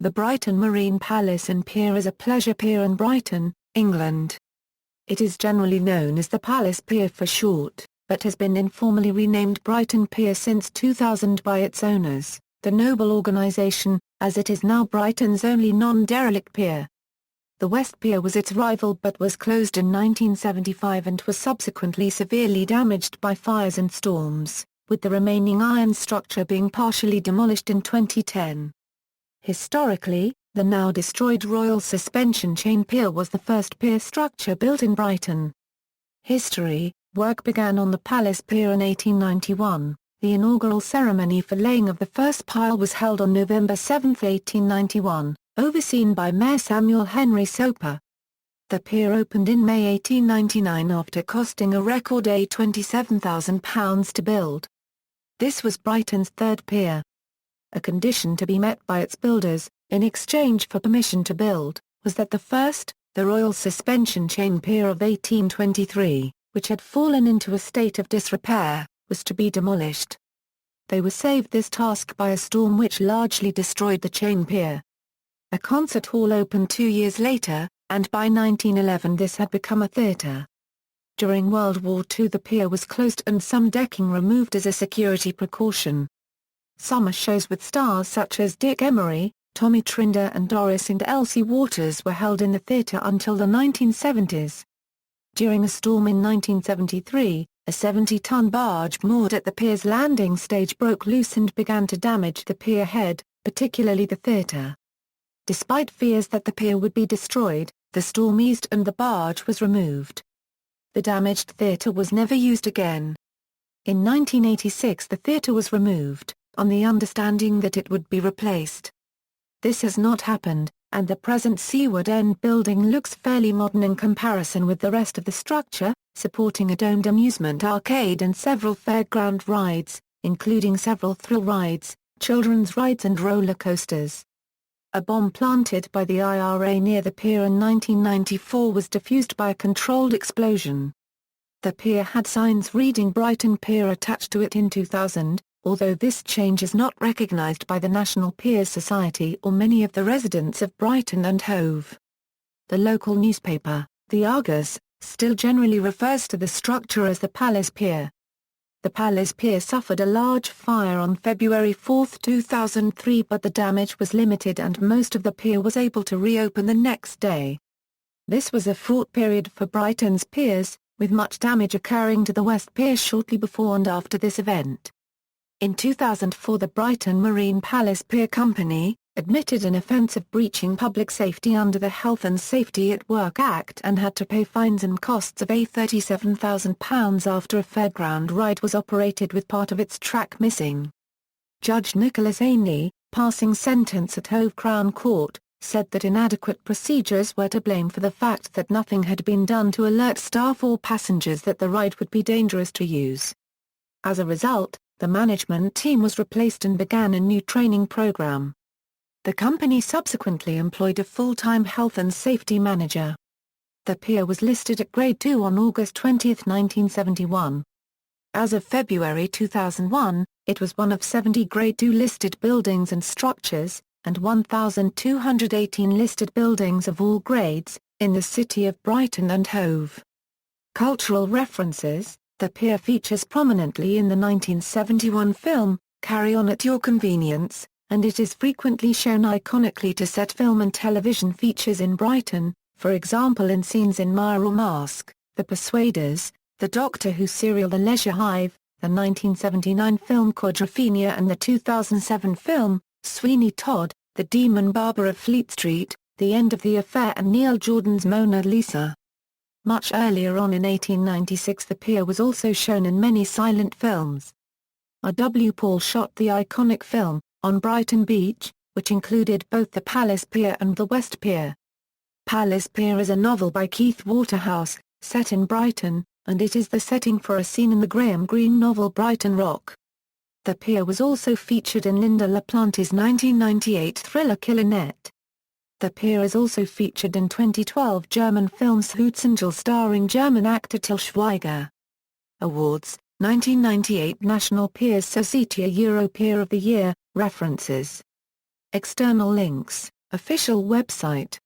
The Brighton Marine Palace and Pier is a pleasure pier in Brighton, England. It is generally known as the Palace Pier for short, but has been informally renamed Brighton Pier since 2000 by its owners, the Noble organisation, as it is now Brighton's only non-derelict pier. The West Pier was its rival but was closed in 1975 and was subsequently severely damaged by fires and storms, with the remaining iron structure being partially demolished in 2010. Historically, the now destroyed Royal Suspension Chain Pier was the first pier structure built in Brighton. History: work began on the Palace Pier in 1891. The inaugural ceremony for laying of the first pile was held on November 7, 1891, overseen by Mayor Samuel Henry Soper. The pier opened in May 1899 after costing a record £27,000 to build. This was Brighton's third pier. A condition to be met by its builders, in exchange for permission to build, was that the first, the Royal Suspension Chain Pier of 1823, which had fallen into a state of disrepair, was to be demolished. They were saved this task by a storm which largely destroyed the chain pier. A concert hall opened 2 years later, and by 1911 this had become a theatre. During World War II the pier was closed and some decking removed as a security precaution. Summer shows with stars such as Dick Emery, Tommy Trinder and Doris and Elsie Waters were held in the theatre until the 1970s. During a storm in 1973, a 70-ton barge moored at the pier's landing stage broke loose and began to damage the pier head, particularly the theatre. Despite fears that the pier would be destroyed, the storm eased and the barge was removed. The damaged theatre was never used again. In 1986 the theatre was removed, on the understanding that it would be replaced. This has not happened, and the present seaward end building looks fairly modern in comparison with the rest of the structure, supporting a domed amusement arcade and several fairground rides, including several thrill rides, children's rides and roller coasters. A bomb planted by the IRA near the pier in 1994 was defused by a controlled explosion. The pier had signs reading Brighton Pier attached to it in 2000, although this change is not recognised by the National Piers Society or many of the residents of Brighton and Hove. The local newspaper, the Argus, still generally refers to the structure as the Palace Pier. The Palace Pier suffered a large fire on February 4, 2003 but the damage was limited and most of the pier was able to reopen the next day. This was a fraught period for Brighton's piers, with much damage occurring to the West Pier shortly before and after this event. In 2004 the Brighton Marine Palace Pier Company admitted an offence of breaching public safety under the Health and Safety at Work Act and had to pay fines and costs of £37,000 after a fairground ride was operated with part of its track missing. Judge Nicholas Ainley, passing sentence at Hove Crown Court, said that inadequate procedures were to blame for the fact that nothing had been done to alert staff or passengers that the ride would be dangerous to use. As a result, the management team was replaced and began a new training program. The company subsequently employed a full-time health and safety manager. The pier was listed at Grade 2 on August 20, 1971. As of February 2001, it was one of 70 Grade 2 listed buildings and structures, and 1,218 listed buildings of all grades, in the city of Brighton and Hove. Cultural references: the pier features prominently in the 1971 film, Carry On at Your Convenience, and it is frequently shown iconically to set film and television features in Brighton, for example in scenes in Mire or Mask, The Persuaders, the Doctor Who serial The Leisure Hive, the 1979 film Quadrophenia and the 2007 film, Sweeney Todd, The Demon Barber of Fleet Street, The End of the Affair and Neil Jordan's Mona Lisa. Much earlier on in 1896 the pier was also shown in many silent films. R.W. Paul shot the iconic film, On Brighton Beach, which included both the Palace Pier and the West Pier. Palace Pier is a novel by Keith Waterhouse, set in Brighton, and it is the setting for a scene in the Graham Greene novel Brighton Rock. The pier was also featured in Linda LaPlante's 1998 thriller Killer Net. The pier is also featured in 2012 German film Schutzengel starring German actor Til Schweiger. Awards: 1998 National Piers Society Euro Pier of the Year. References External links, official website.